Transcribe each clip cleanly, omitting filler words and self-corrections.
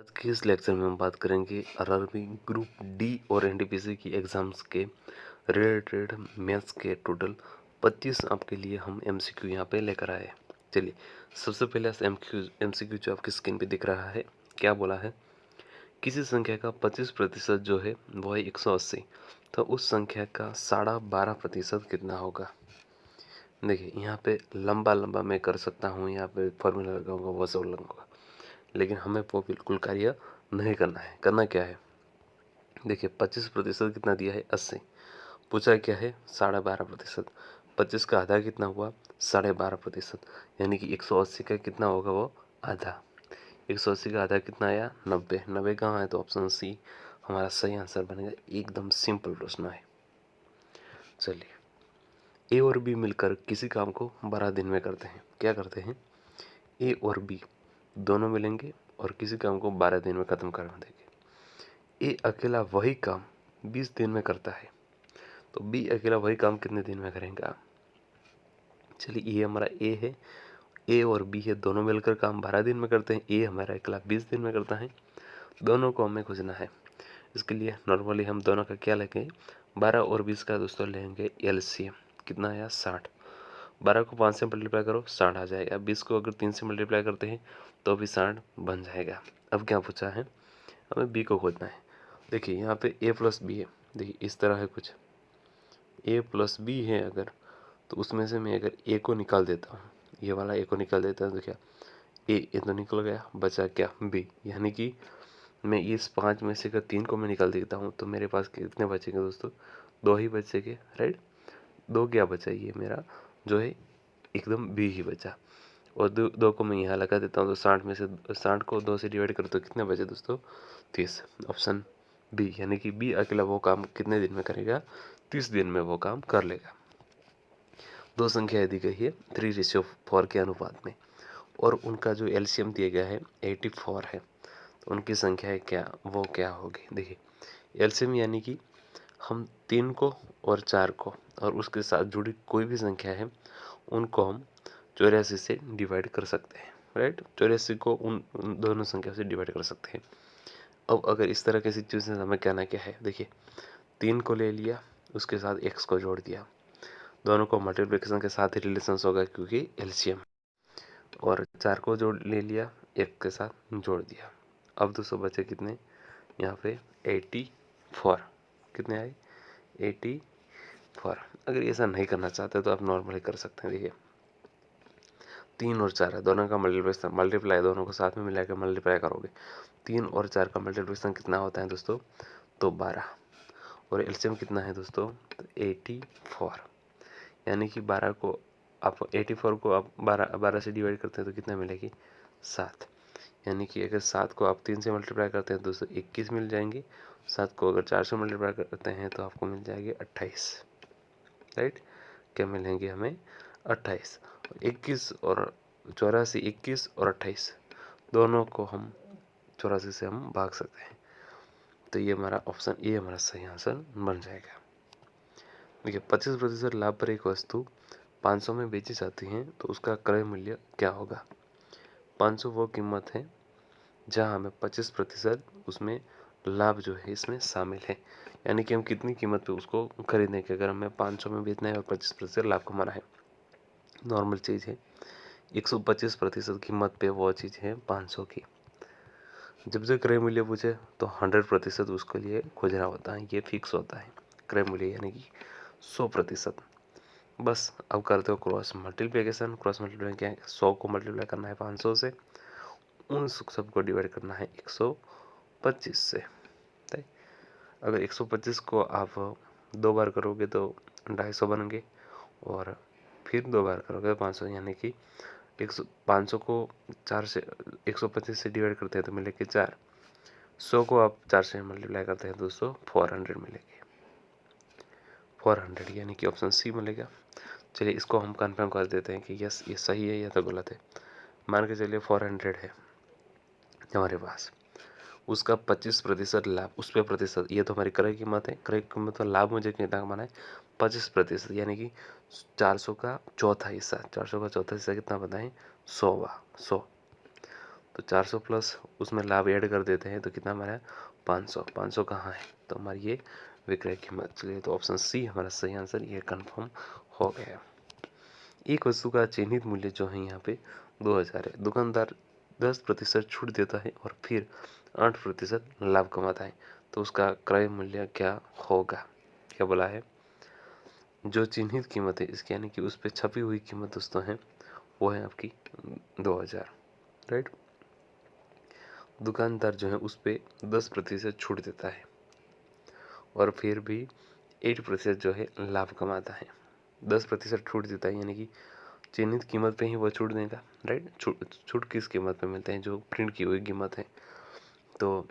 आज के इस लेक्चर में हम बात करेंगे आरआरबी ग्रुप डी और एनटीपीसी की एग्ज़ाम्स के रिलेटेड मैथ्स के टोटल 25 आपके लिए हम एमसीक्यू यहाँ पे लेकर आए। चलिए सबसे पहले एमसीक्यू जो आपकी स्क्रीन पे दिख रहा है, क्या बोला है? किसी संख्या का 25% जो है वो है 180, तो उस संख्या का 12.5% कितना होगा? देखिए यहाँ पे लंबा लंबा मैं कर सकता हूँ, यहाँ पे फॉर्मूला लगाऊंगा, वो सब लगाऊंगा, लेकिन हमें वो बिल्कुल कार्य नहीं करना है। करना क्या है? देखिए 25% कितना दिया है? 80। पूछा क्या है? 12.5%। 25 का आधा कितना हुआ? 12.5%। यानी कि 180 का कितना होगा? वो आधा। 180 का आधा कितना आया? 90। 90 कहाँ है? तो ऑप्शन सी हमारा सही आंसर बनेगा। एकदम सिंपल प्रश्न है। चलिए ए और बी मिलकर किसी काम को 12 दिन में करते हैं। क्या करते हैं? ए और बी दोनों मिलेंगे और किसी काम को 12 दिन में ख़त्म कर देंगे। ए अकेला वही काम 20 दिन में करता है, तो बी अकेला वही काम कितने दिन में करेगा? चलिए ये हमारा ए है, ए और बी है, दोनों मिलकर काम 12 दिन में करते हैं। ए हमारा अकेला 20 दिन में करता है। दोनों को हमें खोजना है। इसके लिए नॉर्मली हम दोनों का क्या लेंगे? 12 और 20 का दोस्तों लेंगे एलसीएम। कितना आया? 60। 12 को 5 से मल्टीप्लाई करो, 60 आ जाएगा। 20 को अगर 3 से मल्टीप्लाई करते हैं तो भी 60 बन जाएगा। अब क्या पूछा है? हमें बी को खोजना है। देखिए यहाँ पे ए प्लस बी है। देखिए इस तरह है कुछ, ए प्लस बी है अगर, तो उसमें से मैं अगर ए को निकाल देता हूँ, ये वाला ए को निकाल देता हूँ, तो क्या ए तो निकल गया, बचा क्या? बी। यानी कि मैं इस 5 में से अगर 3 को मैं निकाल देता हूँ तो मेरे पास कितने बचेंगे दोस्तों? 2 ही बचेंगे, राइट। 2 क्या बचा? ये मेरा जो है एकदम बी ही बचा। और 2 को मैं यहाँ लगा देता हूँ, तो 60 में से 60 को 2 से डिवाइड करो तो कितने बचे दोस्तों? 30। ऑप्शन बी, यानी कि बी अकेला वो काम कितने दिन में करेगा? 30 दिन में वो काम कर लेगा। दो संख्या दी गई है 3:4 के अनुपात में, और उनका जो एलसीएम दिया गया है 84 है, तो उनकी संख्या है क्या? वो क्या होगी? देखिए एलसीएम यानी कि हम 3 को और 4 को और उसके साथ जुड़ी कोई भी संख्या है उनको हम 84 से डिवाइड कर सकते हैं, राइट। 84 को उन दोनों संख्या से डिवाइड कर सकते हैं। अब अगर इस तरह की सिचुएशन हमें कहना क्या है? देखिए 3 को ले लिया, उसके साथ x को जोड़ दिया, दोनों को मल्टीप्लिकेशन के साथ ही रिलेशन होगा क्योंकि एलसीएम। और 4 को जोड़ ले लिया, 1 के साथ जोड़ दिया। अब 200 बचे कितने? यहाँ पे 84। कितने आए? 84। अगर ऐसा नहीं करना चाहते तो आप नॉर्मली कर सकते हैं। देखिए 3 और 4 है, दोनों का मल्टीप्लाई दोनों को साथ में मिला के मल्टीप्लाई करोगे, 3 और 4 का मल्टीप्लिकेशन कितना होता है दोस्तों? तो 12। और एलसीएम कितना है दोस्तों? तो 84। यानी कि 12 को आप 84 को आप 12 से डिवाइड करते हैं तो कितना मिलेगी? 7। यानी कि अगर 7 को आप 3 से मल्टीप्लाई करते हैं तो 221 मिल जाएंगे। 7 को अगर 4 से मल्टीप्लाई करते हैं तो आपको मिल जाएगी 28, राइट। क्या मिलेंगे हमें? 28। 21 और 84, 21 और 28 दोनों को हम 84 से हम भाग सकते हैं, तो ये हमारा ऑप्शन ए हमारा सही आंसर बन जाएगा। देखिए 25% लाभ पर एक वस्तु 500 में बेची जाती है तो उसका क्रय मूल्य क्या होगा? 500 वो कीमत है जहां हमें 25% उसमें लाभ जो है इसमें शामिल है, यानी कि हम कितनी कीमत पे उसको खरीदने के, अगर हमें 500 में बेचना है और 25% लाभ कमाना है, नॉर्मल चीज़ है। 125% कीमत पे वो चीज़ है 500 की। जब से क्रय मूल्य पूछे तो 100% उसके लिए खोजना होता है, ये फिक्स होता है क्रय मूल्य, यानी कि 100%। बस अब करते हो क्रॉस मल्टीप्लिकेशन। क्रॉस मल्टीप्लिकेशन क्या है? 100 को मल्टीप्लाई करना है 500 से, उन सबको डिवाइड करना है 125 से, ठीक। अगर 125 को आप 2 बार करोगे तो 250 बनेंगे, और फिर 2 बार करोगे 500, यानी कि 500 को 4 से 125 से डिवाइड करते हैं तो मिलेगी 4। 100 को आप 4 से मल्टीप्लाई करते हैं दोस्तों 400 मिलेगी। 400 यानी कि ऑप्शन सी मिलेगा। चलिए इसको हम कंफर्म कर देते हैं कि यस ये सही है या तो गलत है। मान के चलिए 400 है हमारे पास, उसका 25% लाभ, उस पर प्रतिशत, ये तो हमारी क्रय कीमत है। क्रय कीमत का लाभ मुझे कितना कमाना है? 25%, यानी कि 400 का चौथा हिस्सा। 400 का चौथा हिस्सा कितना बताएं? 100। तो 400 प्लस उसमें लाभ ऐड कर देते हैं तो कितना हमारा 500। 500 कहाँ है, तो हमारी ये विक्रय कीमत। चलिए, तो ऑप्शन सी हमारा सही आंसर ये कंफर्म हो गया। एक वस्तु का चिन्हित मूल्य जो है यहाँ पे 2000 है। दुकानदार 10% छूट देता है और फिर 8% लाभ कमाता है, तो उसका क्रय मूल्य क्या होगा। क्या बोला है, जो चिन्हित कीमत है इसकी यानी कि उस पर छपी हुई कीमत दोस्तों है वो है आपकी 2000, राइट। दुकानदार जो है उस पर 10% छूट देता है और फिर भी 8% जो है लाभ कमाता है। 10% छूट देता है यानी कि चिन्हित कीमत पे ही वो छूट देगा, राइट। छूट किस कीमत पे मिलते हैं, जो प्रिंट की हुई कीमत है। तो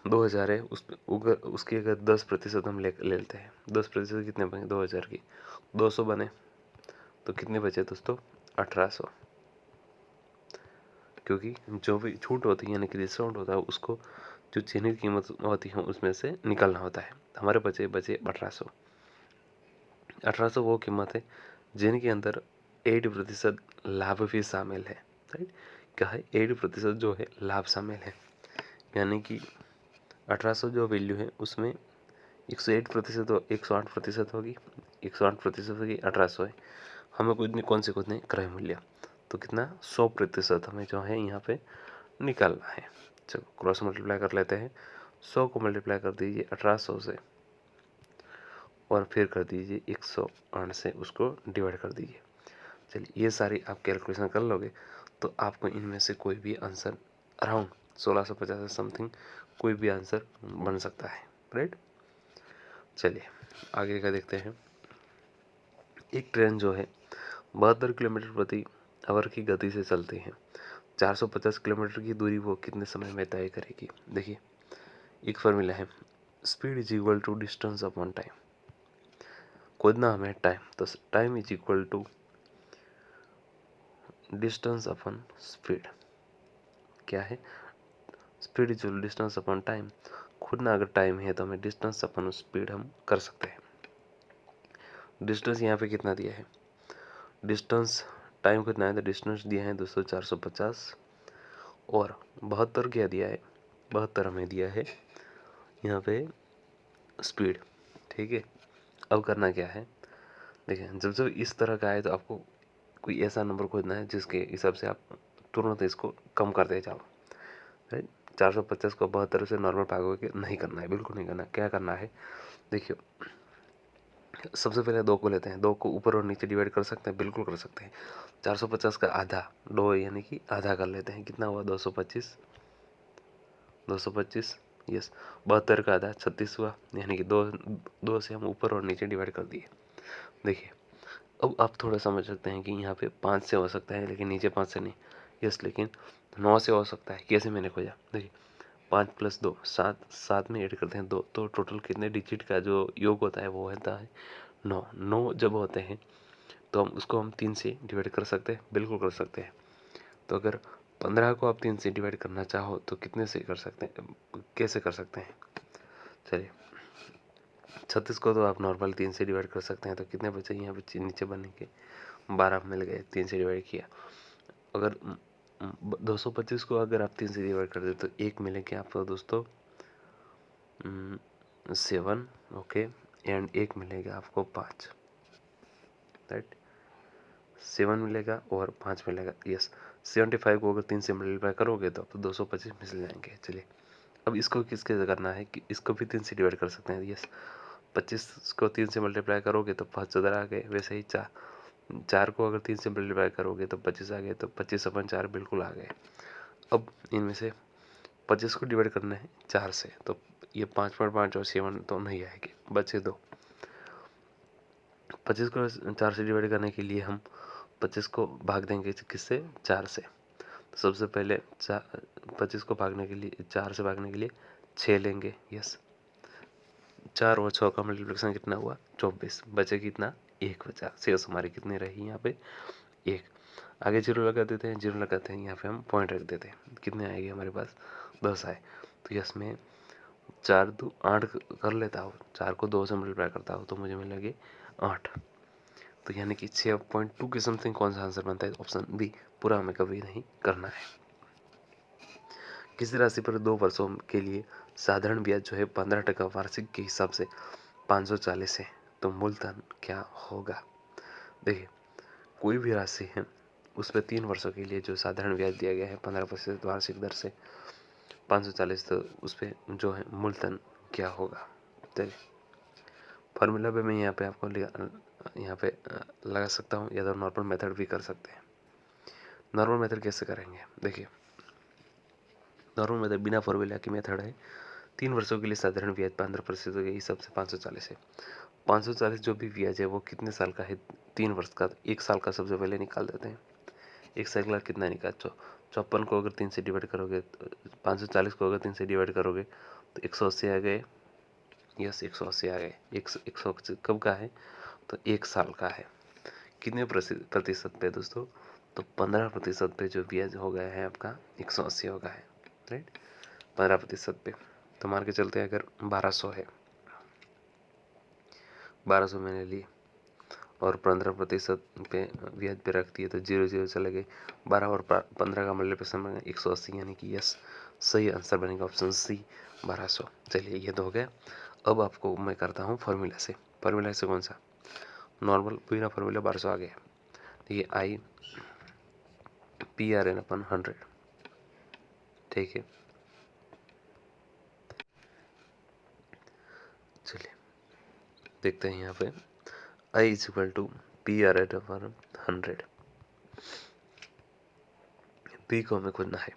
2000 है, उसकी अगर 10% हम ले लेते हैं, 10% कितने बने 2000 की, 200 बने, तो कितने बचे दोस्तों 1800। क्योंकि जो भी छूट होती है यानी कि डिस्काउंट होता है उसको जो चिन्हित कीमत होती है उसमें से निकालना होता है। हमारे बचे 1800। 1800 वो कीमत है जिनके अंदर 8% लाभ भी शामिल है, राइट। क्या है, 8% जो है लाभ शामिल है, यानी कि 1800 जो वैल्यू है उसमें 108% 108% होगी, 108% होगी, 1800 है। हमें कौन से खोजने क्रय मूल्य, तो कितना 100% हमें जो है यहाँ पे निकालना है। चलो क्रॉस मल्टीप्लाई कर लेते हैं। 100 को मल्टीप्लाई कर दीजिए 1800 से और फिर कर दीजिए 108 से उसको डिवाइड कर दीजिए। चलिए, ये सारी आप कैलकुलेशन कर लोगे तो आपको इनमें से कोई भी आंसर अराउंड 1650 समथिंग कोई भी आंसर बन सकता है, राइट। चलिए आगे का देखते हैं। एक ट्रेन जो है 72 किलोमीटर प्रति आवर की गति से चलती है। 450 किलोमीटर की दूरी वो कितने समय में तय करेगी। देखिए, एक फॉर्मूला है, speed is equal to distance upon time. खोजना हमें टाइम, तो time is equal to distance upon speed. क्या है, speed is equal distance upon time. खोजना अगर टाइम है तो हमें डिस्टेंस अपॉन स्पीड हम कर सकते हैं। डिस्टेंस यहाँ पे कितना दिया है, डिस्टेंस टाइम कितना है, तो डिस्टेंस दिया है दोस्तों 450 और 72 क्या दिया है, 72 हमें दिया है यहाँ पे स्पीड, ठीक है। अब करना क्या है, देखिए जब जब इस तरह का है तो आपको कोई ऐसा नंबर खोजना है जिसके हिसाब से आप तुरंत इसको कम करते जाओ, राइट। 450 को 72 से नॉर्मल भागोगे नहीं करना है, बिल्कुल नहीं करना। क्या करना है, देखिए सबसे पहले 2 को लेते हैं, 2 को ऊपर और नीचे डिवाइड कर सकते हैं, बिल्कुल कर सकते हैं। 450 का आधा 2 यानी कि आधा कर लेते हैं, कितना हुआ 225, 225 यस। 72 का आधा 36 हुआ, यानी कि 2 से हम ऊपर और नीचे डिवाइड कर दिए। देखिए अब आप थोड़ा समझ सकते हैं कि यहाँ पे 5 से हो सकता है लेकिन नीचे 5 से नहीं, यस। लेकिन 9 से हो सकता है, कैसे मैंने खोजा, देखिए 5 + 2 7, 7 में ऐड करते हैं 2, तो टोटल कितने डिजिट का जो योग होता है वो होता है 9। 9 जब होते हैं तो हम उसको 3 से डिवाइड कर सकते हैं, बिल्कुल कर सकते हैं। तो अगर 15 को आप 3 से डिवाइड करना चाहो तो कितने से कर सकते हैं, कैसे कर सकते हैं। चलिए 36 को तो आप नॉर्मल 3 से डिवाइड कर सकते हैं, तो कितने बचे यहाँ पे नीचे बनेंगे 12 मिल गए, 3 से डिवाइड किया। अगर 225 को अगर आप 3 से डिवाइड कर दे तो 1 मिलेंगे आपको दोस्तों 7, ओके, एंड 1 मिलेगा आपको 5, राइट। 7 मिलेगा और 5 मिलेगा, यस। 75 को अगर 3 से मल्टीप्लाई करोगे तो आपको 225 मिल जाएंगे। चलिए अब इसको किसके करना है कि इसको भी 3 से डिवाइड कर सकते हैं, यस। 25 को 3 से मल्टीप्लाई करोगे तो 5 उधर आ गए, वैसे ही 4 को अगर 3 से मल्टीप्लाई करोगे तो 25 आ गए, तो 25/4 बिल्कुल आ गए। अब इनमें से 25 को डिवाइड करना है 4 से, तो ये 5.5 और 7 तो नहीं आएंगे, बचे 2। 25 को 4 से डिवाइड करने के लिए हम 25 को भाग देंगे किससे, 4 से। तो सबसे पहले 25 को भागने के लिए 4 से भागने के लिए 6 लेंगे, यस। 4 और 6 का मल्टीप्लिकेशन कितना हुआ 24, बचे कितना 1 बचा। शेष हमारी कितनी रही यहाँ पे 1। आगे जीरो लगा देते हैं, जीरो लगाते हैं यहाँ पे हम पॉइंट रख देते हैं, कितने आएगी हमारे पास 10 आए। तो इसमें 4 2 8 कर लेता हूँ, 4 को 2 से मल्टीप्लाई करता हूँ तो मुझे मिलेगी 8। तो यानी कि 6.2 के समथिंग कौन सा आंसर बनता है, ऑप्शन बी। पूरा हमें कभी नहीं करना है। किसी राशि पर 2 वर्षों के लिए साधारण ब्याज जो है 15% वार्षिक के हिसाब से 540 है, तो मूलधन क्या होगा। देखिए, कोई भी राशि है उस पर 3 वर्षों के लिए जो साधारण ब्याज दिया गया है 15% वार्षिक दर से 540, तो उस पर जो है मूलधन क्या होगा। चलिए, फॉर्मूला पे मैं यहाँ पे आपको लगा सकता हूँ, या तो नॉर्मल मेथड भी कर सकते हैं। नॉर्मल मेथड कैसे करेंगे, देखिए नॉर्मल मेथड बिना फॉर्मूला की मेथड है। 3 वर्षों के लिए साधारण ब्याज 15% के हिसाब से 540 है। 540 जो भी ब्याज है वो कितने साल का है, 3 वर्ष का। 1 साल का सबसे पहले निकाल देते हैं। 1 साल का कितना निकाल, 54 को अगर 3 से डिवाइड करोगे, 540 को अगर 3 से डिवाइड करोगे तो 180 आ गए। यस, 180 आ गए। 180 कब का है, तो 1 साल का है। कितने प्रतिशत पे दोस्तों, तो 15% पे जो ब्याज हो गया है आपका 180 हो गया है, राइट। 15% पे तो मान के चलते हैं अगर 1200 है, 1200 मैंने लिए और 15% पे ब्याज पे रख दिए तो 0 चले गए। 12 और 15 का मल्टीप्लिकेशन बनेगा 180, यानी कि यस, सही आंसर बनेगा ऑप्शन सी 1200। चलिए, ये तो हो गया। अब आपको मैं करता हूँ फार्मूला से। फार्मूला से कौन सा, नॉर्मल बिना फार्मूला 1200 आ गया। देखिए, आई PRN/100, ठीक है। चलिए देखते हैं यहाँ पे, I = PRN/100। P को हमें खोजना है,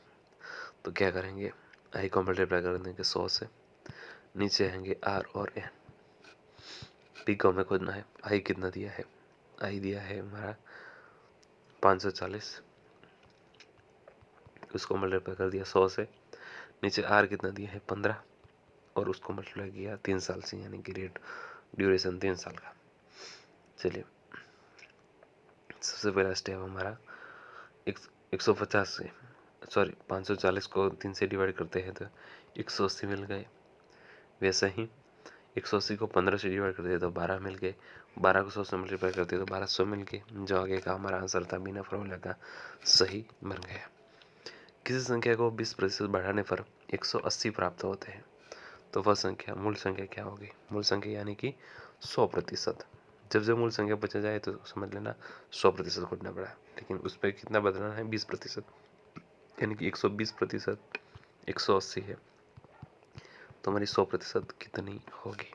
तो क्या करेंगे, I को मल्टीप्लाई कर देंगे 100 से, नीचे आएंगे R और N। P को हमें खोजना है, I कितना दिया है, I दिया है हमारा 540, उसको मल्टीप्लाई कर दिया 100 से, नीचे R कितना दिया है 15, और उसको मल्टीप्लाई किया 3 साल से, यानी कि रेट ड्यूरेशन 3 साल का। चलिए, सबसे पहला स्टेप हमारा 150 से, सॉरी 540 को 3 से डिवाइड करते हैं तो 180 मिल गए। वैसे ही 180 को 15 से डिवाइड करते हैं तो 12 मिल गए। 12 को 100 से मल्टीप्लाई करते हैं तो 1200 मिल गए। जो आगे का हमारा आंसर था बिना फॉर्मूला का सही बन गया। किसी संख्या को 20% बढ़ाने पर 180 प्राप्त होते हैं, तो वह संख्या मूल संख्या क्या होगी। मूल संख्या यानी कि 100%। जब जब मूल संख्या बचा जाए तो समझ लेना 100% खोजना पड़ा, लेकिन उस पर कितना बदलना है, 20%, यानी कि 120%। 180 है तो हमारी 100% कितनी होगी।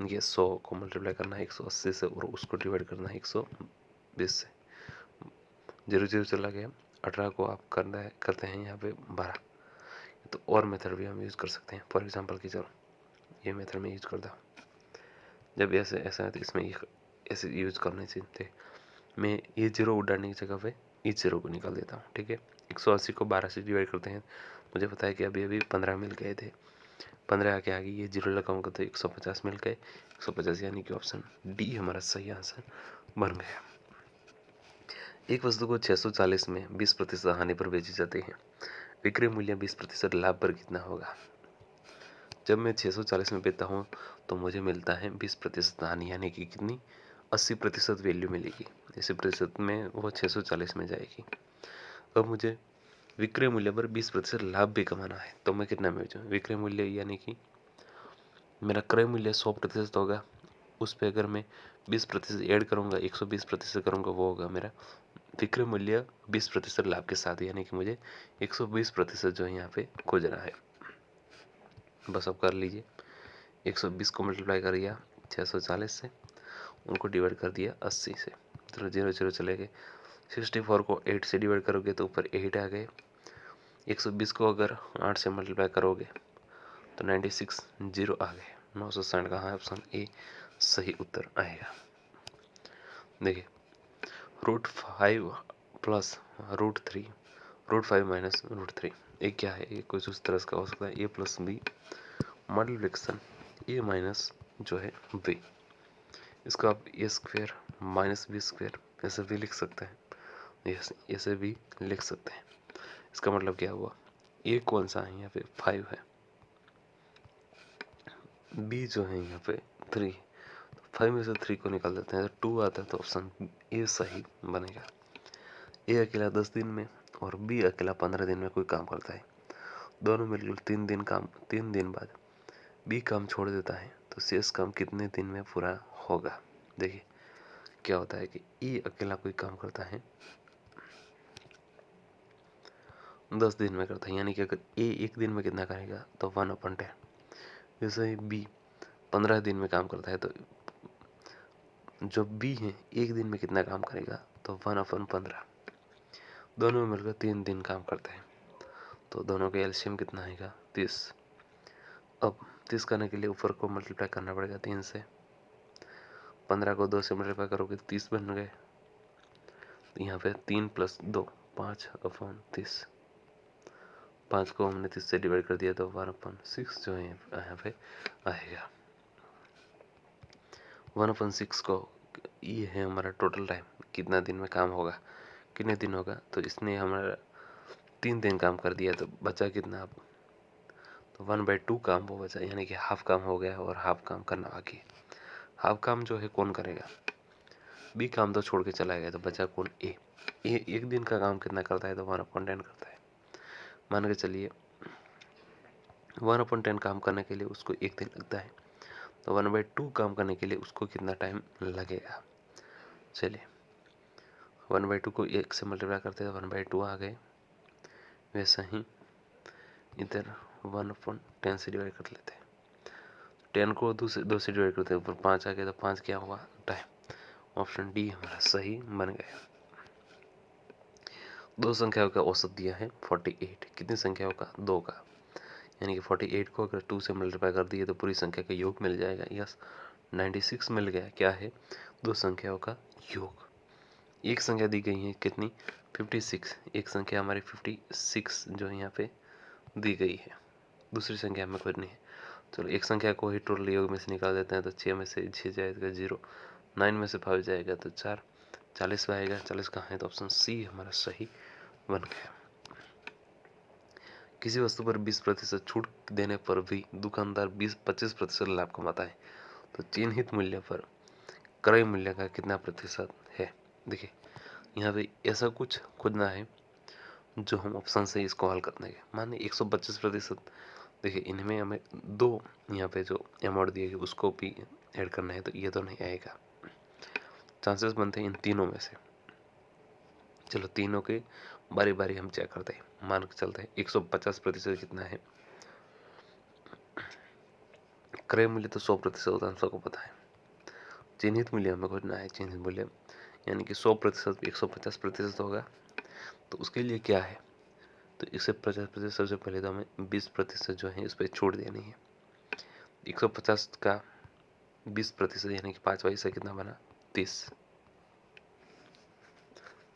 ये 100 को मल्टीप्लाई करना है 180 से और उसको डिवाइड करना है 120 से। 0 चला गया। 18 को आप करते हैं यहाँ पे 12। तो और मेथड भी हम यूज़ कर सकते हैं। फॉर एग्जांपल की चलो ये मेथड में यूज करता हूँ। जब ऐसे ऐसा है तो इसमें ये ऐसे यूज करने से थे, मैं ये 0 उड़ाने की जगह पे इस 0 को निकाल देता हूँ, ठीक है। 180 को 12 से डिवाइड करते हैं, मुझे पता है कि अभी अभी 15 मिल गए थे। 15 आके आगे ये 0 लगाऊंगा तो 150 मिल गए। 150 यानी कि ऑप्शन डी हमारा सही आंसर बन गया। एक वस्तु को 640 में 20% हानि पर बेची जाती है, विक्रय मूल्य 20% लाभ पर कितना होगा। जब मैं 640 में बेचता हूँ तो मुझे मिलता है 20% हानि, यानी कि कितनी, 80% वैल्यू मिलेगी। 80% में वो 640 में जाएगी। अब मुझे विक्रय मूल्य पर 20% लाभ भी कमाना है, तो मैं कितना में बेचूँ। विक्रय मूल्य यानी कि मेरा क्रय मूल्य 100% होगा, उस पर अगर मैं 20% ऐड करूँगा, 120% करूँगा, वो होगा मेरा विक्रय मूल्य 20% लाभ के साथ, यानी कि मुझे 120% जो है यहाँ पे खोजना है। बस अब कर लीजिए। 120 को मल्टीप्लाई कर दिया 640 से, उनको डिवाइड कर दिया 80 से, तो 0 चले गए। 64 को 8 से डिवाइड करोगे तो ऊपर 8 आ गए। 120 को अगर 8 से मल्टीप्लाई करोगे तो 96 0 आ गए। 960 का हाँ, ऑप्शन ए सही उत्तर आएगा। देखिए, √5 प्लस √3, √5 माइनस √3, ये क्या है, ये कुछ उस तरह का हो सकता है। ए प्लस बी मल्टीप्लिकेशन ए माइनस जो है बी, इसको आप ए स्क्वेयर माइनस बी स्क्वेयर ऐसे भी लिख सकते हैं, ऐसे भी लिख सकते हैं। इसका मतलब क्या हुआ, ए कौन सा है यहाँ पे 5 है, बी जो है यहाँ पे 3, 5 में से 3 को निकाल देते हैं तो 2 आता है, तो ऑप्शन ए सही बनेगा। ए अकेला 10 दिन में और बी अकेला 15 दिन में कोई काम करता है, दोनों मिलकर 3 दिन बाद बी काम छोड़ देता है तो शेष काम कितने दिन में पूरा होगा। देखिए क्या होता है कि ए अकेला कोई काम करता है 10 दिन में करता है, यानी कि अगर ए एक दिन में कितना करेगा तो 1/10। जैसे ही बी 15 दिन में काम करता है तो जो बी है एक दिन में कितना काम करेगा तो 1/15। दोनों मिलकर 3 दिन काम करते हैं तो दोनों का एलसीएम कितना आएगा 30। अब 30 करने के लिए ऊपर को मल्टीप्लाई करना पड़ेगा 3 से, 15 को 2 से मल्टीप्लाई करोगे 30 बन गए। तो यहाँ पे 3 + 2 5/30, 5 को हमने 30 से डिवाइड कर दिया तो 1/6 जो है यहाँ पे आएगा। 1/6 को ये है हमारा टोटल टाइम, कितना दिन में काम होगा, कितने दिन होगा। तो इसने हमारा 3 दिन काम कर दिया तो बचा कितना, अब तो 1/2 काम वो बचा, यानी कि हाफ काम हो गया और हाफ काम करना बाकी। हाफ काम जो है कौन करेगा, बी काम तो छोड़ के चला गया तो बचा कौन, ए एक दिन का काम कितना करता है तो 1/10 करता है। मान के चलिए 1/10 काम करने के लिए उसको एक दिन लगता है तो 1/2 काम करने के लिए उसको कितना टाइम लगेगा। चलिए 1/2 को 1 से मल्टीप्लाई करते हैं तो 1/2 आ गए। वैसा ही इधर 1/10 से डिवाइड कर लेते हैं, 10 को 2 से डिवाइड करते हैं, ऊपर 5 आ गया तो 5 क्या हुआ टाइम। ऑप्शन डी हमारा सही बन गया। दो संख्याओं का औसत दिया है 48, कितनी संख्याओं का, 2 का, यानी कि 48 को अगर 2 से मल्टीप्लाई कर दिए तो पूरी संख्या का योग मिल जाएगा। यस 96 मिल गया। क्या है, दो संख्याओं का योग। एक संख्या दी गई है कितनी 56, एक संख्या हमारी 56 जो है यहाँ पे दी गई है, दूसरी संख्या हमें करनी है। चलो एक संख्या को ही टोटल योग में से निकाल देते हैं तो 6 में से 6 जाएगा 0, 9 में से 5 जाएगा तो 4, 40 में आएगा। 40 कहाँ है तो ऑप्शन सी हमारा सही बन गया। किसी वस्तु पर 20% छूट देने पर भी दुकानदार 25% लाभ कमाता है तो चिन्हित मूल्य पर क्रय मूल्य का कितना प्रतिशत है। देखिए यहाँ पे ऐसा कुछ खोजना है जो हम ऑप्शन से इसको हल कर देंगे। मानिए 125%, देखिए इनमें हमें दो यहाँ पे जो अमाउंट दिए गए उसको भी ऐड करना है तो ये तो नहीं आएगा। चांसेस बनते हैं इन तीनों में से। चलो तीनों के बारी बारी हम चेक करते हैं। मान के चलते हैं 150% कितना है, क्रय मूल्य तो 100% होता है, हम सबको पता है। चिन्हित मूल्य हमें खोजना है, चिन्हित मूल्य यानी कि 100% 150% होगा तो उसके लिए क्या है, तो 150% सबसे पहले तो हमें 20% जो है इस पर छूट देनी है। 150 का 20% यानी कि 5वां हिस्सा कितना बना 30,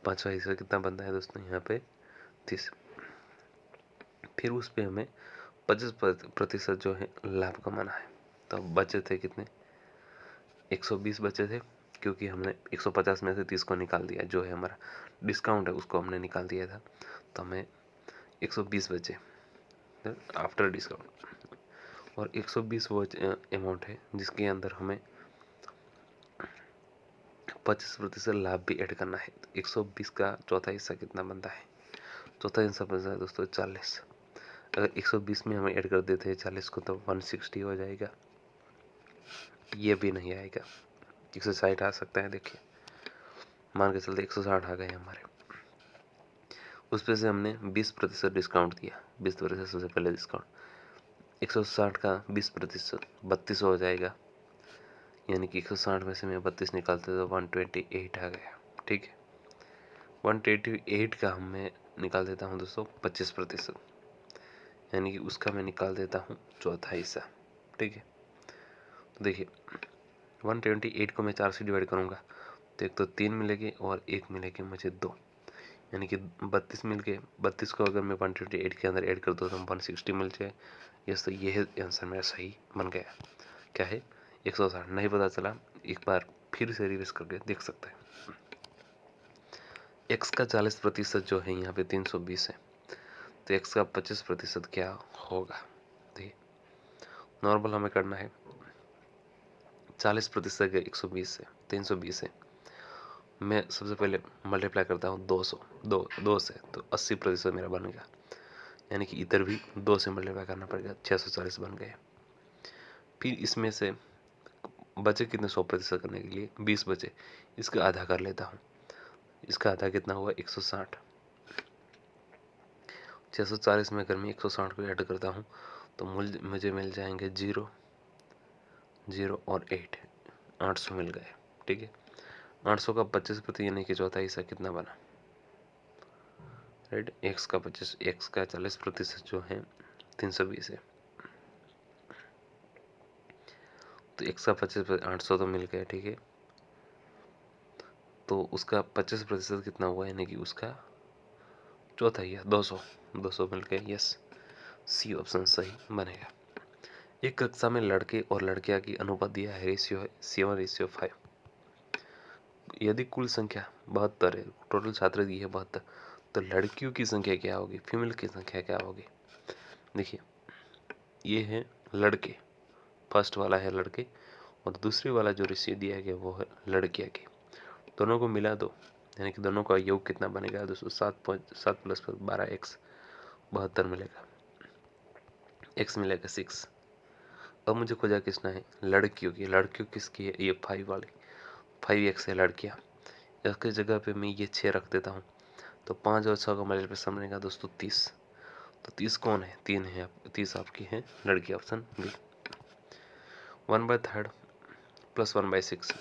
5वां हिस्सा कितना बनता है दोस्तों यहाँ पे 30। फिर उस पे हमें 25% जो है लाभ कमाना है। तो बचे थे कितने 120 बचे थे, क्योंकि हमने 150 में से 30 को निकाल दिया, जो है हमारा डिस्काउंट है उसको हमने निकाल दिया था तो हमें 120 बचे आफ्टर डिस्काउंट। और 120 वो अमाउंट है जिसके अंदर हमें 25% लाभ भी ऐड करना है। तो 120 का चौथा हिस्सा कितना बनता है, चौथा हिस्सा बनता है दोस्तों 40। अगर 120 में हम ऐड कर देते हैं 40 को तो 160 हो जाएगा, ये भी नहीं आएगा। 160 आ सकता है, देखिए मान के चलते 160 आ गए हमारे। उस पे से हमने 20% डिस्काउंट दिया, 20% सबसे पहले डिस्काउंट, 160 का 20% 32 हो जाएगा, यानी कि 160 में से मैं 32 निकालते तो 128 आ गया। ठीक है, 128 का मैं निकाल देता हूँ दोस्तों 25%, यानी कि उसका मैं निकाल देता हूँ चौथा हिस्सा। ठीक है, तो देखिए 128 को मैं 4 से डिवाइड करूँगा तो एक तो 3 मिलेगी और एक मिलेगी मुझे 2, यानी कि 32 मिल गए। 32 को अगर मैं 128 के अंदर ऐड कर दूँ तो 160 मिल जाए। यस, तो ये है आंसर मेरा सही बन गया। क्या है 160, नहीं पता चला एक बार फिर से रिवाइज करके देख सकते हैं। x का 40% जो है यहाँ पे 320 है तो x का 25% क्या होगा। देखिए नॉर्मल हमें करना है, 40% के 120 से 320 है, मैं सबसे पहले मल्टीप्लाई करता हूँ 200 2 से तो 80% मेरा बन गया। यानी कि इधर भी 2 से मल्टीप्लाई करना पड़ेगा, 640 बन गए। फिर इसमें से बचे कितने 100% करने के लिए 20 बचे, इसका आधा कर लेता हूँ। इसका आधा कितना हुआ 160। 640 में अगर मैं 160 को ऐड करता हूँ तो मुझे मिल जाएंगे 0 0 और 8, 800 मिल गए। ठीक है, 800 का 25% यानी कि चौथा हिस्सा कितना बना, राइट। x का 25, x का 40% जो है 320 है, तो x का 25 800 तो मिल गया। ठीक है, तो उसका 25% कितना हुआ, यानी कि उसका चौथा हिस्सा 200, 200 मिल गया। यस, सी ऑप्शन सही बनेगा। एक कक्षा में लड़के और लड़कियां की अनुपात दिया है, रेशियो है 7:5। यदि कुल संख्या 72 है, टोटल छात्र दी है 72, तो लड़कियों की संख्या क्या होगी, फीमेल की संख्या क्या होगी। देखिए, ये है लड़के, फर्स्ट वाला है लड़के, और दूसरे वाला जो रेशियो दिया गया वो है लड़कियां की। दोनों को मिला दो, यानी कि दोनों का योग कितना बनेगा दोस्तों, 7 + 12 x 72 मिलेगा, x मिलेगा 6। अब मुझे खोजा किसना है, लड़कियों की। लड़कियों किसकी है, ये 5 वाली, 5x है लड़कियां। इसकी जगह पे मैं ये 6 रख देता हूँ, तो 5 और 6 का मल्टीप्लिकेशन बनेगा दोस्तों 30। तो 30 कौन है, 3 है, 30 आपकी है लड़की, ऑप्शन बी। 1/3 + 1/6,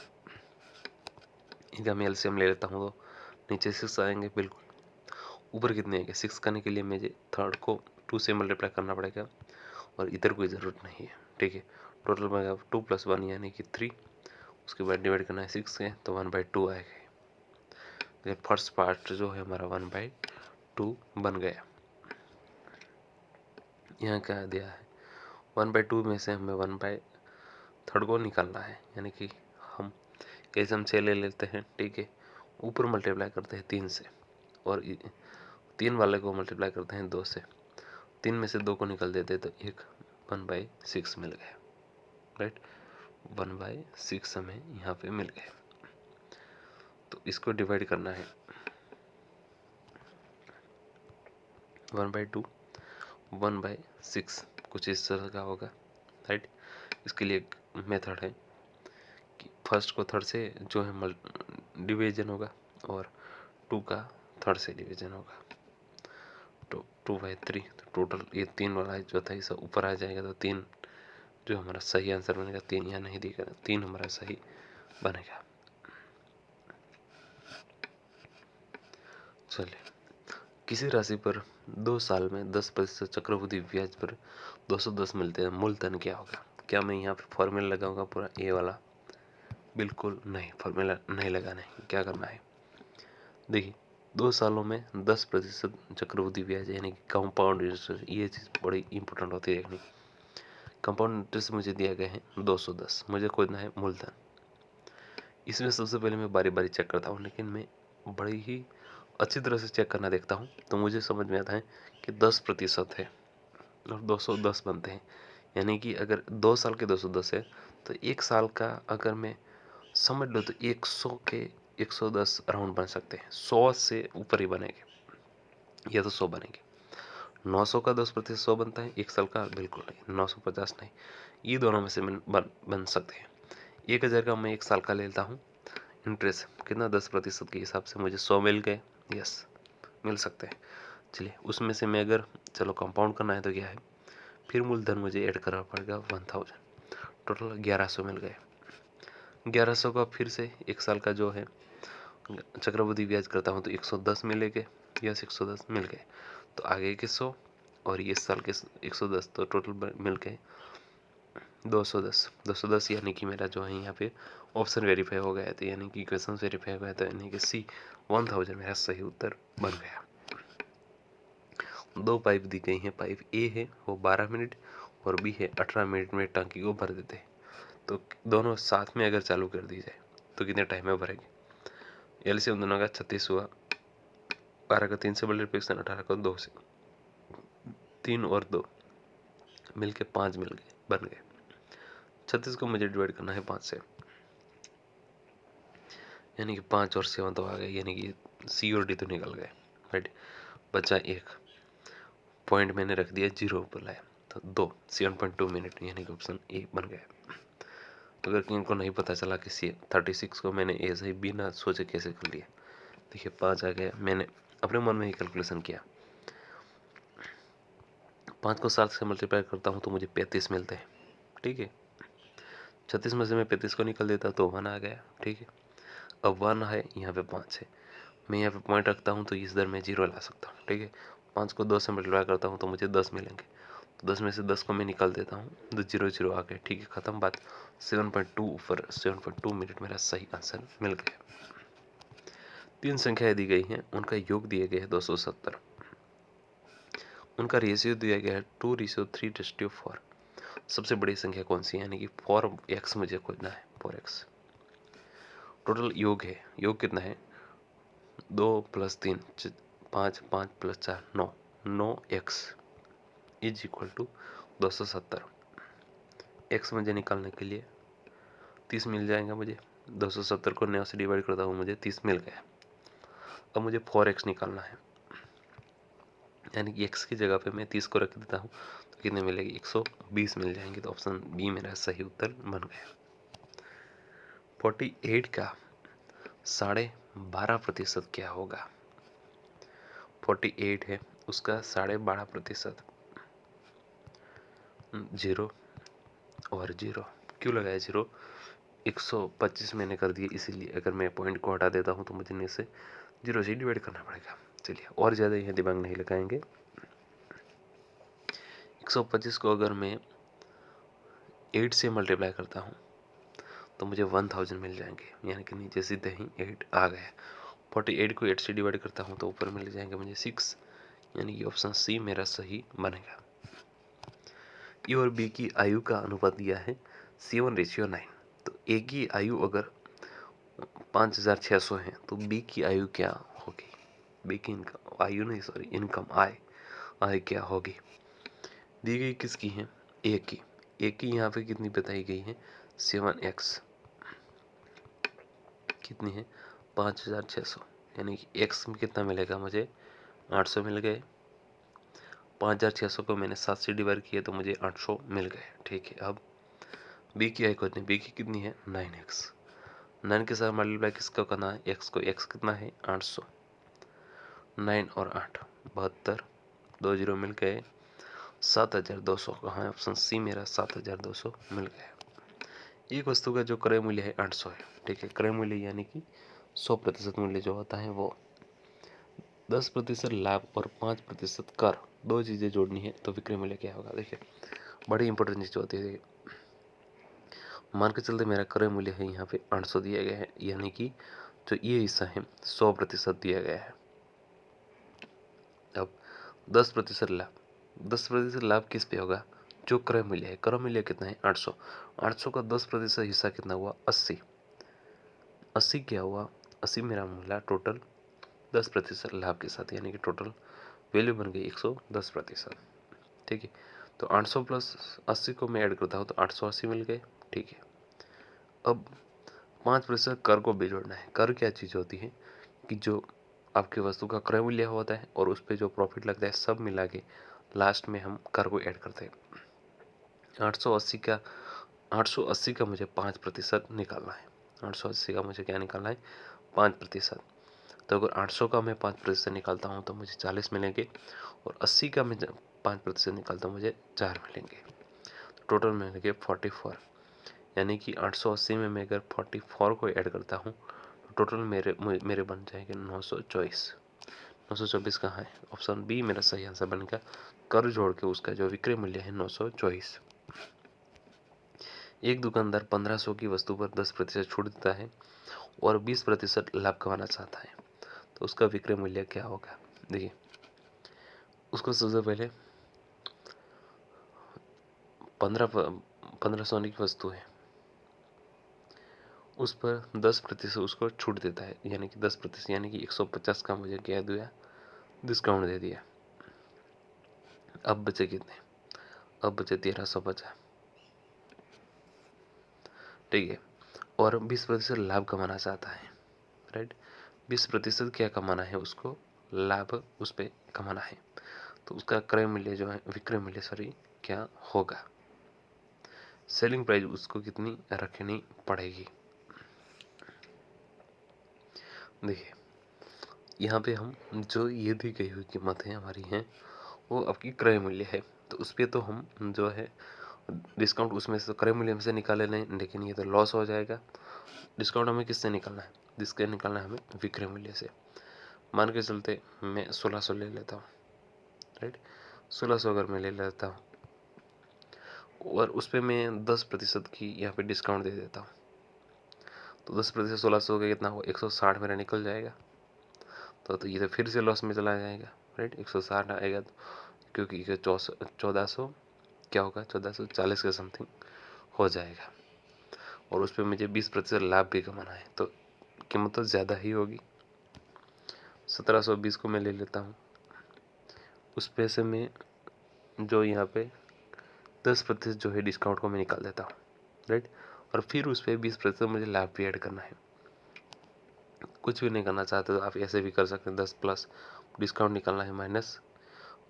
इनका मैं एलसीएम ले लेता हूँ, तो नीचे 6 आएंगे बिल्कुल। ऊपर कितने आएंगे, 6 करने के लिए मुझे थर्ड को 2 से मल्टीप्लाई करना पड़ेगा, और इधर कोई ज़रूरत नहीं है। ठीक है, टोटल बनेगा 2 + 1 यानी कि 3, उसके बाद डिवाइड करना है 6 से, तो 1/2 आएगा। फर्स्ट पार्ट जो है हमारा 1/2 बन गया। यहाँ क्या दिया है, 1/2 में से हमें 1/3 को निकालना है, यानी कि हम कैसे हम 6 ले लेते हैं। ठीक है, ऊपर मल्टीप्लाई करते हैं 3 से, और 3 वाले को मल्टीप्लाई करते हैं 2 से। 3 में से 2 को निकाल देते तो एक 1/6 मिल गया, राइट। 1/6 हमें यहाँ पे मिल गया। तो इसको डिवाइड करना है, 1/2 1/6 कुछ इस तरह का होगा, राइट। इसके लिए एक मेथड है कि फर्स्ट को थर्ड से जो है डिवीजन होगा, और 2 का थर्ड से डिवीजन होगा, तो 2/3। तो टोटल ये 3 वाला है, चौथा हिस्सा ऊपर आ जाएगा, तो 3 जो हमारा सही आंसर बनेगा। 3 यहाँ नहीं दिखेगा, 3 हमारा सही बनेगा। चलिए, किसी राशि पर 2 साल में 10% चक्रवृद्धि ब्याज पर 210 मिलते हैं, मूलधन क्या होगा। क्या मैं यहाँ पे फॉर्मूला लगाऊंगा पूरा ए वाला, बिल्कुल नहीं, फॉर्मूला नहीं लगाना है। क्या करना है, देखिए 2 सालों में 10% चक्रवृद्धि ब्याज यानी कि कंपाउंड इंटरेस्ट, ये चीज़ बड़ी इंपॉर्टेंट होती है देखनी। कंपाउंड इंटरेस्ट मुझे दिया गया है 210, मुझे खोजना है मूलधन। इसमें सबसे पहले मैं बारी बारी चेक करता हूँ, लेकिन मैं बड़ी ही अच्छी तरह से चेक करना देखता हूँ, तो मुझे समझ में आता है कि 10% है और 210 बनते हैं। यानी कि अगर 2 साल के 210 है, तो 1 साल का अगर मैं समझ लो तो 100 के 110 अराउंड बन सकते हैं। 100 से ऊपर ही बनेंगे, या तो 100 बनेंगे। 900 का 10% 100 बनता है, 1 साल का बिल्कुल नहीं, 950 नहीं। ये दोनों में से बन सकते हैं। 1000 का मैं 1 साल का लेता हूँ, इंटरेस्ट कितना 10% के हिसाब से मुझे 100 मिल गए। यस, मिल सकते हैं। चलिए, उसमें से मैं अगर चलो कंपाउंड करना है तो क्या है, फिर मूलधन मुझे ऐड करना पड़ेगा 1000, टोटल 1100 मिल गए। 1100 का फिर से 1 साल का जो है चक्रवृद्धि ब्याज करता हूँ तो 110 मिलेंगे। यस, 110 मिल गए। तो आगे के 100 और ये साल के 110, तो टोटल मिल गए 210। 210 यानी कि मेरा जो है यहाँ पे ऑप्शन वेरीफाई हो गया, तो यानी कि इक्वेशन वेरीफाई हो गया, तो यानी कि सी 1000 मेरा सही उत्तर बन गया। 2 पाइप दी गई हैं, पाइप ए है वो 12 मिनट और बी है 18 मिनट में टंकी को भर देते हैं। तो दोनों साथ में अगर चालू कर दी जाए तो कितने टाइम में भरेंगे। एलसीएम दोनों का 36 हुआ, 12 का 3 से मल्टीप्लिकेशन, 18 का 2 से, 3 और 2 मिलके 5 मिल गए, बन गए। 36 को मुझे डिवाइड करना है 5 से, यानी कि 5 और 7 तो आ गए, यानी कि सी और डी तो निकल गए, राइट। बचा 1, पॉइंट मैंने रख दिया 0 पर लाया, तो 7.2 मिनट, यानी कि ऑप्शन ए बन गया। तो अगर किसी को नहीं पता चला कि 36 को मैंने ऐसे ही बिना सोचे कैसे कर लिया, देखिए 5 आ गया, मैंने अपने मन में ही कैलकुलेशन किया। 5 को 7 से मल्टीप्लाई करता हूँ तो मुझे 35 मिलते हैं, ठीक है। 36 में से मैं 35 को निकल देता तो 1 आ गया, ठीक है। अब 1 है, यहाँ पे 5 है, मैं यहाँ पे पॉइंट रखता हूँ तो इस दर में 0 ला सकता हूँ, ठीक है। 5 को 2 से मल्टीप्लाई करता हूँ तो मुझे 10 मिलेंगे, तो 10 में से 10 को मैं निकाल देता हूँ तो 0 0 आ गए, ठीक है, ख़त्म बात। 7.2 ऊपर 7.2 मिनट मेरा सही आंसर मिल गया। 3 संख्याएं दी गई हैं, उनका योग दिया गया है 270, उनका रेशियो दिया गया है 2:3:4। सबसे बड़ी संख्या कौन सी है, यानी कि 4x मुझे खोजना है, 4x। टोटल योग है, योग कितना है, 2 + 3 5, 5 + 4 9, 9x is equal to 270। x मुझे निकालने के लिए 30 मिल जाएगा मुझे, 270 को 9 से डिवाइड करता हूँ, मुझे 30 मिल गया। अब मुझे 4x निकालना है, यानी कि x की जगह पे मैं 30 को रख देता हूँ तो कितने मिलेगी, 120 मिल जाएंगे। तो ऑप्शन बी मेरा सही उत्तर बन गया। 48 का 12.5% क्या होगा। 48 है, उसका 12.5%, 0 और 0 क्यों लगाया 0, 125 मैंने कर दिए, इसीलिए अगर मैं पॉइंट को हटा देता हूँ तो मुझे इन्हें से 0 से डिवाइड करना पड़ेगा। चलिए और ज़्यादा यहाँ दिमाग नहीं लगाएंगे। 125 को अगर मैं 8 से मल्टीप्लाई करता हूँ तो मुझे 1000 मिल जाएंगे, यानी कि नीचे सीधे ही 8 आ गया। 48 को 8 से डिवाइड करता हूँ तो ऊपर मिल जाएंगे मुझे 6, यानी कि ऑप्शन सी मेरा सही बनेगा। ए और बी की आयु का अनुपात दिया है 7:9। तो ए की आयु अगर 5600 है तो बी की आयु क्या होगी, बी की इनकम, आयु नहीं सॉरी, इनकम, आय क्या होगी। दी गई किसकी है, ए की। ए की यहाँ पे कितनी बताई गई है, 7x कितनी है, 5600, यानी कि x में कितना मिलेगा मुझे, 800 मिल गए। 5600 को मैंने 7 से डिवाइड किया तो मुझे 800 मिल गए, ठीक है। अब बी की आयु कितनी, बी की कितनी है 9x, 9 के साथ मल्टीप्लाई किसको करना है, x को, x कितना है 800, 9 और 8 72, 2 0 मिल गए, 7200 कहाँ है, ऑप्शन सी मेरा 7200 मिल गया। एक वस्तु का जो क्रय मूल्य है 800 है, ठीक है। क्रय मूल्य यानी कि 100% मूल्य जो होता है वो 10% लाभ और 5% कर, दो चीज़ें जोड़नी है तो विक्रय मूल्य क्या होगा। देखिए बड़ी इंपॉर्टेंट चीज़ होती है। मान के चलते मेरा क्रय मूल्य है यहाँ पे 800 दिया गया है, यानी कि जो ये हिस्सा है 100% दिया गया है। अब 10% लाभ, 10% लाभ किस पे होगा, जो क्रय मूल्य है। क्रय मूल्य कितना है 800, 800 का 10% हिस्सा कितना हुआ 80, 80 क्या हुआ, 80 मेरा मिला टोटल 10% लाभ के साथ, यानी कि टोटल वैल्यू बन गई 110%, ठीक है। तो 800 प्लस 80 को मैं ऐड करता हूँ तो 880 मिल गए, ठीक है। अब 5% कर को भी जोड़ना है। कर क्या चीज़ होती है कि जो आपके वस्तु का क्रय मूल्य होता है और उस पर जो प्रॉफिट लगता है सब मिला के लास्ट में हम कर को ऐड करते हैं। 880 का मुझे 5% निकालना है। 880 का मुझे क्या निकालना है, 5%। तो अगर 800 का मैं 5% निकालता हूँ तो मुझे 40 मिलेंगे, और 80 का मैं 5% निकालता हूँ मुझे 4 मिलेंगे। तो टोटल मिलेंगे 44, यानी कि 880 में मैं अगर 44 को ऐड करता हूँ तो टोटल मेरे बन जाएंगे 924। 924 कहाँ है, ऑप्शन बी मेरा सही आंसर बनेगा। कर जोड़ के उसका जो विक्रय मूल्य है 924। एक दुकानदार 1500 की वस्तु पर 10% छूट देता है और 20% लाभ कमाना चाहता है, तो उसका विक्रय मूल्य क्या होगा। देखिए उसको सबसे पहले 1500 की वस्तु है, उस पर 10% उसको छूट देता है, यानी कि 10%, यानी कि 150 का मुझे क्या दिया, डिस्काउंट दे दिया। अब बचे कितने, अब बचे 1300 बचा, ठीक है। और 20% लाभ कमाना चाहता है, राइट। 20% क्या कमाना है उसको, लाभ उस पर कमाना है। तो उसका क्रय मूल्य जो है, विक्रय मूल्य सॉरी, क्या होगा? सेलिंग प्राइस उसको कितनी रखनी पड़ेगी? देखिए यहाँ पे हम जो ये दी गई हुई कीमत है हमारी है वो आपकी क्रय मूल्य है, तो उस पर तो हम जो है डिस्काउंट उसमें से तो क्रय मूल्य में से निकाले नहीं, लेकिन ये तो लॉस हो जाएगा। डिस्काउंट हमें किससे निकालना है? जिसके निकालना है हमें विक्रय मूल्य से। मान के चलते मैं 1600 ले लेता हूँ, राइट। 1600 अगर मैं ले लेता हूँ और उस पर मैं 10% की यहाँ पे डिस्काउंट दे देता हूँ, तो 10% 1600 का कितना हुआ? 160 मेरा निकल जाएगा। तो ये तो फिर से लॉस में चला जाएगा, राइट। 160 आएगा तो, क्योंकि 1400 क्या होगा? 1440 के समथिंग हो जाएगा, और उस पर मुझे 20% लाभ भी कमाना है, तो कीमत तो ज़्यादा ही होगी। 1720 को मैं ले लेता हूँ, उस पैसे में जो यहाँ पे 10% जो है डिस्काउंट को मैं निकाल देता हूँ, राइट। और फिर उस पर 20% मुझे लाभ भी ऐड करना है। कुछ भी नहीं करना चाहते तो आप ऐसे भी कर सकते हैं, 10 प्लस डिस्काउंट निकालना है, माइनस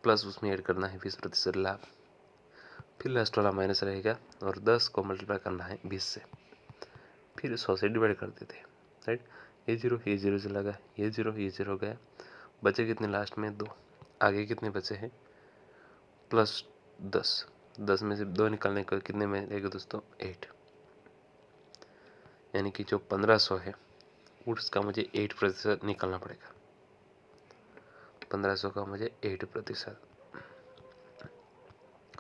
प्लस उसमें ऐड करना है 20% लाभ, फिर लास्ट वाला माइनस रहेगा, और 10 को मल्टीप्लाई करना है 20 से, फिर 100 से डिवाइड कर देते हैं, राइट। ये जीरो से लगा, ये जीरो गया, बचे कितने लास्ट में? 2। आगे कितने बचे हैं? प्लस 10। 10 में से 2 निकालने का कितने में रहेगा दोस्तों? 8। यानी कि जो 1500 है उसका मुझे 8% निकालना पड़ेगा। 1500 का मुझे 8%,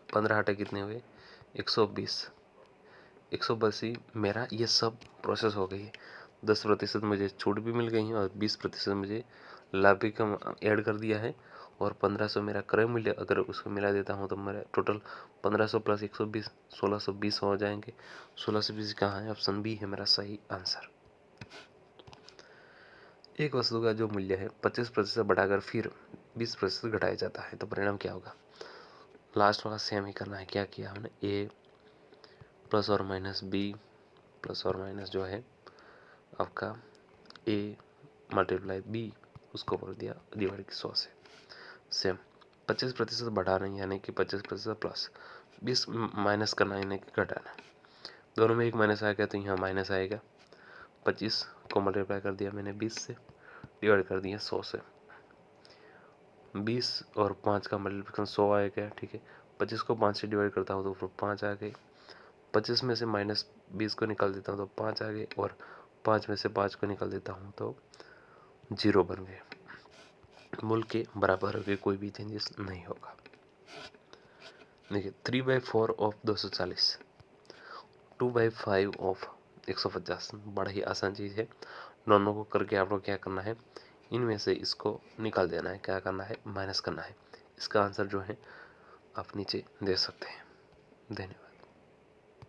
15 हटे कितने हुए? 120। 182 मेरा ये सब प्रोसेस हो गई है। 10% मुझे छूट भी मिल गई है और 20% मुझे लाभ भी कम ऐड कर दिया है, और 1500 मेरा क्रय मूल्य अगर उसको मिला देता हूँ तो मेरा टोटल 1500 प्लस 120 1620 हो जाएंगे। 1620 कहाँ है? ऑप्शन बी है मेरा सही आंसर। एक वस्तु का जो मूल्य है 25% बढ़ाकर फिर 20% घटाया जाता है, तो परिणाम क्या होगा? लास्ट वाला सेम ही करना है। क्या किया हमने? ए प्लस और माइनस बी प्लस और माइनस जो है आपका ए मल्टीप्लाई बी, उसको बोल दिया डिवाइड 100 से। सेम 25% बढ़ाना है, यानी कि 25% प्लस 20 माइनस करना है, यानी कि घटाना। दोनों में एक माइनस आएगा तो यहाँ माइनस आएगा। 25 को मल्टीप्लाई कर दिया मैंने 20 से, डिवाइड कर दिया 100 से। 20 और 5 का मल्टीप्लिकेशन 100 आएगा, ठीक है। 25 को 5 से डिवाइड करता हूँ तो फिर 5 आ गए। 25 में से माइनस 20 को निकाल देता हूँ तो 5 आ गए, और 5 में से 5 को निकाल देता हूँ तो 0 बन गए। मूल के बराबर के कोई भी चेंजेस नहीं होगा। देखिए 3/4 ऑफ 240, 2/5 ऑफ 150, बड़ा ही आसान चीज़ है। दोनों को करके आप लोग क्या करना है? इनमें से इसको निकाल देना है। क्या करना है? माइनस करना है। इसका आंसर जो है आप नीचे दे सकते हैं। धन्यवाद।